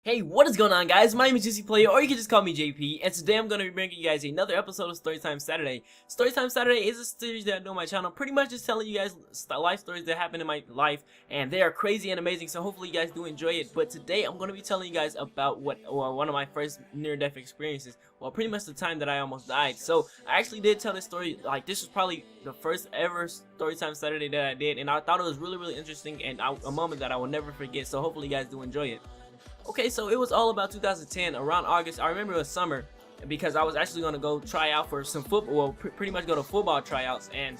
Hey, what is going on, guys? My name is Juicy Player, or you can just call me JP, and today I'm going to be bringing you guys another episode of Storytime Saturday. Storytime Saturday is a series that I do on my channel, pretty much just telling you guys life stories that happen in my life, and they are crazy and amazing, so hopefully you guys do enjoy it. But today I'm going to be telling you guys about one of my first near-death experiences, well, pretty much the time that I almost died. So I actually did tell this story, like this was probably the first ever Storytime Saturday that I did, and I thought it was really interesting and a moment that I will never forget, so hopefully you guys do enjoy it. Okay, so it was all about 2010, around August. I remember it was summer because I was actually going to go try out for some football, well, pretty much go to football tryouts, and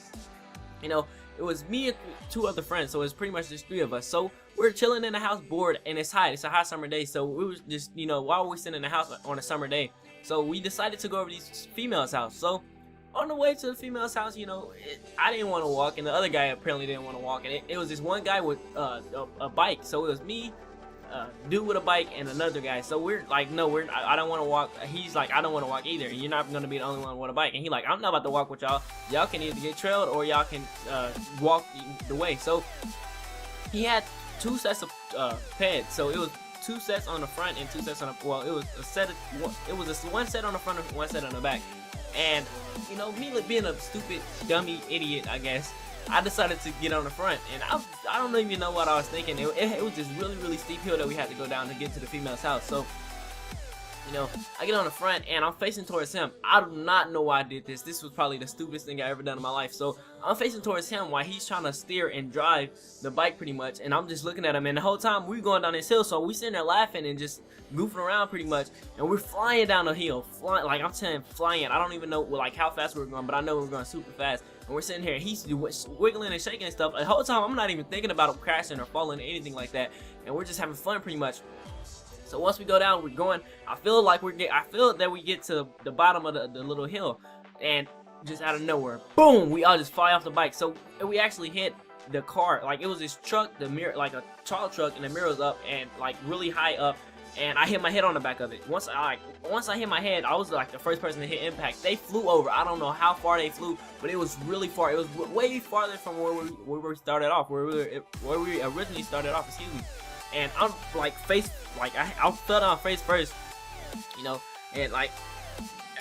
you know, it was me and two other friends, so it was pretty much just three of us. So we're chilling in the house bored, and it's a hot summer day, so we was just, you know, while we're sitting in the house on a summer day, so we decided to go over to these females' house. So on the way to the female's house, you know, I didn't want to walk, and the other guy apparently didn't want to walk, and it was this one guy with a bike, so it was me, dude with a bike, and another guy. So we're like, no, I don't want to walk. He's like, I don't want to walk either, and you're not gonna be the only one with a bike. And he like, I'm not about to walk with y'all. Y'all can either get trailed or y'all can walk the way. So he had two sets of pads, so it was two sets on the front and two sets on the, well, it was a set of one set on the front and one set on the back. And you know, me being a stupid dummy idiot, I guess, I decided to get on the front, and I don't even know what I was thinking. It was this really steep hill that we had to go down to get to the female's house. So, you know, I get on the front and I'm facing towards him. I do not know why I did this. This was probably the stupidest thing I ever done in my life. So I'm facing towards him while he's trying to steer and drive the bike pretty much, and I'm just looking at him, and the whole time we going down this hill, so we sitting there laughing and just goofing around pretty much, and we're flying down the hill, flying, like I'm saying flying. I don't even know like how fast we were going, but I know we were going super fast. And we're sitting here, he's wiggling and shaking and stuff. The whole time I'm not even thinking about him crashing or falling or anything like that, and we're just having fun pretty much. So once we go down, we're going. I feel that we get to the bottom of the little hill, and just out of nowhere, boom! We all just fly off the bike. So we actually hit the car. Like it was this truck, the mirror, like a tall truck, and the mirror was up and like really high up. And I hit my head on the back of it. Once I hit my head, I was like the first person to hit impact. They flew over. I don't know how far they flew, but it was really far. It was way farther from where we started off, where we originally started off. Excuse me. And I'm like I fell down face first, you know, and like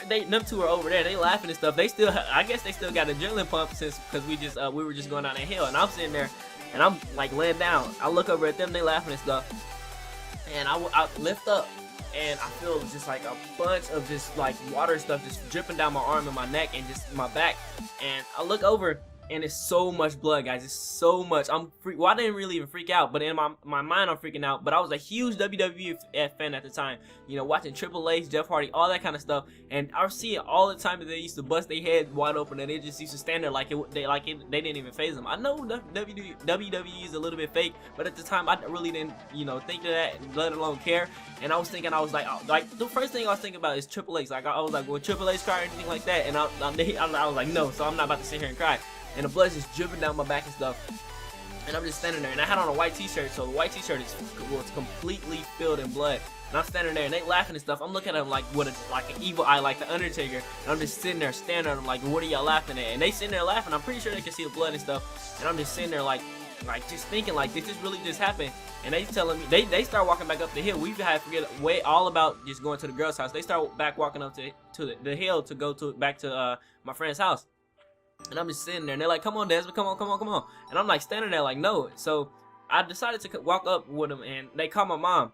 them two are over there. They laughing and stuff. They still, I guess they still got adrenaline pump because we were just going down that hill, and I'm sitting there, and I'm like laying down. I look over at them. They laughing and stuff. And I lift up, and I feel just like a bunch of just like water stuff just dripping down my arm and my neck and just my back. And I look over, and it's so much blood, guys. It's so much. Well, I didn't really even freak out, but in my mind I'm freaking out. But I was a huge WWF fan at the time, you know, watching Triple H, Jeff Hardy, all that kind of stuff. And I see it all the time that they used to bust their head wide open, and they just used to stand there like they didn't even phase them. I know WWE is a little bit fake, but at the time I really didn't, you know, think of that, let alone care. And I was like the first thing I was thinking about is Triple H. Like I was like, will Triple H cry or anything like that? And I was like, no. So I'm not about to sit here and cry. And the blood's just dripping down my back and stuff. And I'm just standing there, and I had on a white t-shirt, so the white t-shirt was completely filled in blood. And I'm standing there, and they laughing and stuff. I'm looking at them like with an evil eye, like the Undertaker. And I'm just sitting there staring at them like, what are y'all laughing at? And they sitting there laughing. I'm pretty sure they can see the blood and stuff. And I'm just sitting there like just thinking like, did this really just happen? And they telling me, they start walking back up the hill. We had forget way all about just going to the girl's house. They start back walking up to the hill to go back to my friend's house. And I'm just sitting there, and they're like, come on, Desmond, come on. And I'm like standing there like, no. So I decided to walk up with them, and they called my mom.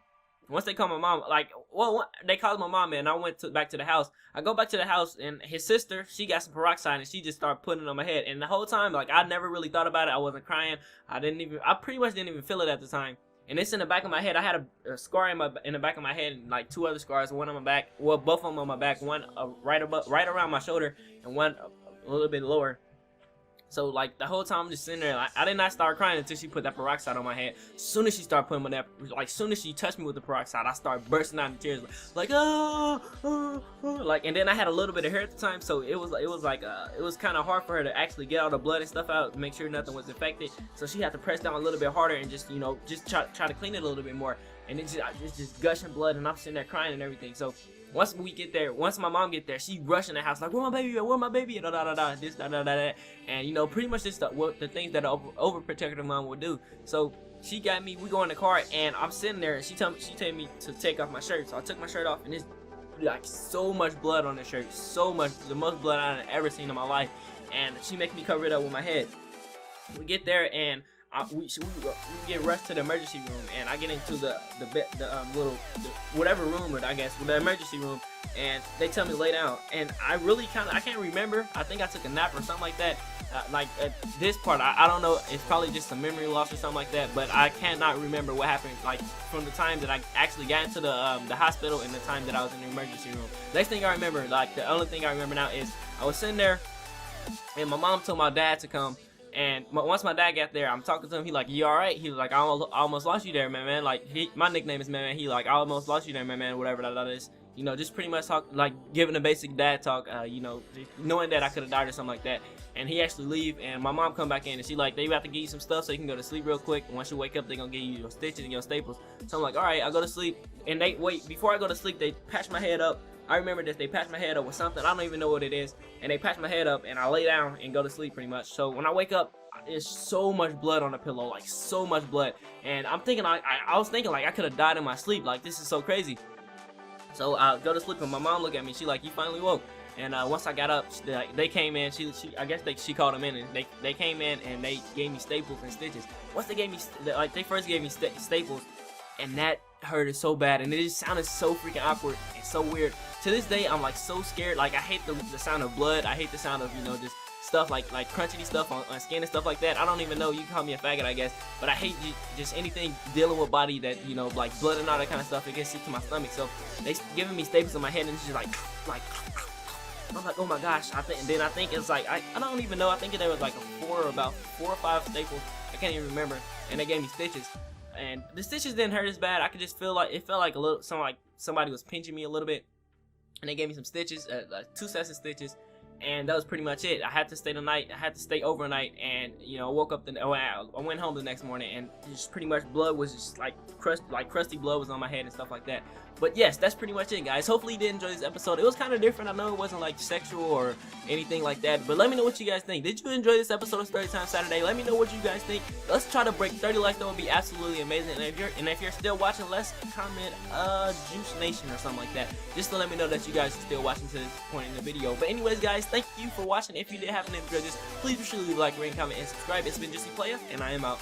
Once they called my mom, like, well, they called my mom, and I went back to the house. I go back to the house, and his sister, she got some peroxide, and she just started putting it on my head. And the whole time, like, I never really thought about it. I wasn't crying. I pretty much didn't even feel it at the time. And it's in the back of my head. I had a scar in the back of my head, and like two other scars, one on my back, well, both of them on my back, one right around my shoulder, and one a little bit lower. So like the whole time I'm just sitting there, like, I did not start crying until she put that peroxide on my head. As soon as she started putting that, like soon as she touched me with the peroxide, I started bursting out in tears, like like. And then I had a little bit of hair at the time, so it was kind of hard for her to actually get all the blood and stuff out, to make sure nothing was infected. So she had to press down a little bit harder and just, you know, just try to clean it a little bit more. And it's just gushing blood, and I'm sitting there crying and everything. So once my mom get there, she rushed in the house like, where my baby at? Where my baby at? This, da. And you know, pretty much just the things that an overprotective mom would do. So she got me. We go in the car, and I'm sitting there, and she told me to take off my shirt. So I took my shirt off, and there's like so much blood on the shirt, so much, the most blood I've ever seen in my life. And she makes me cover it up with my head. We get there, and we get rushed to the emergency room, and I get into the whatever room, I guess, the emergency room, and they tell me to lay down, and I can't remember. I think I took a nap or something like that. Like at this part, I don't know. It's probably just a memory loss or something like that. But I cannot remember what happened. Like from the time that I actually got into the hospital and the time that I was in the emergency room. Next thing I remember, like the only thing I remember now is I was sitting there, and my mom told my dad to come. And once my dad got there, I'm talking to him. He like, "You all right?" He was like, "I almost lost you there, man. Like my nickname is man. He like, "I almost lost you there, man. Whatever that is." You know, just pretty much talk, like giving a basic dad talk, you know, knowing that I could have died or something like that. And he actually leave, and my mom come back in, and she like, they about to give you some stuff so you can go to sleep real quick. And once you wake up, they gonna give you your stitches and your staples. So I'm like, all right, I'll go to sleep. And they wait, before I go to sleep, they patch my head up. I remember this, they patch my head up with something, I don't even know what it is. And they patch my head up, and I lay down and go to sleep pretty much. So when I wake up, there's so much blood on the pillow, like so much blood. And I'm thinking, I was thinking like I could have died in my sleep, like this is so crazy. So I go to sleep, and my mom look at me. She like, "You finally woke." And once I got up, they came in. I guess she called them in, and they came in and they gave me staples and stitches. Once they gave me they first gave me staples, and that hurted so bad, and it just sounded so freaking awkward and so weird. To this day, I'm like so scared. Like I hate the sound of blood. I hate the sound of, you know, just stuff like crunchy stuff on skin and stuff like that. I don't even know. You can call me a faggot, I guess, but I hate just anything dealing with body that, you know, like blood and all that kind of stuff. It gets sick to my stomach. So they giving me staples in my head, and it's just like I'm like, oh my gosh. Then I think it's like I don't even know. I think there was like about 4 or 5 staples. I can't even remember. And they gave me stitches, and the stitches didn't hurt as bad. I could just feel like it felt like a little somebody was pinching me a little bit. And they gave me some stitches, like 2 sets of stitches. And that was pretty much it. I had to stay the night. I had to stay overnight, and you know, I woke up. I went home the next morning, and just pretty much blood was just like crusty blood was on my head and stuff like that. But yes, that's pretty much it, guys. Hopefully you did enjoy this episode. It was kind of different. I know it wasn't like sexual or anything like that, but let me know what you guys think. Did you enjoy this episode of Storytime Saturday? Let me know what you guys think. Let's try to break 30 likes. That would be absolutely amazing. And if you're still watching, let's comment Juice Nation or something like that, just to let me know that you guys are still watching to this point in the video. But anyways, guys, thank you for watching. If you did happen to enjoy this, please be sure to leave a like, rate, comment, and subscribe. It's been Juicy Player, and I am out.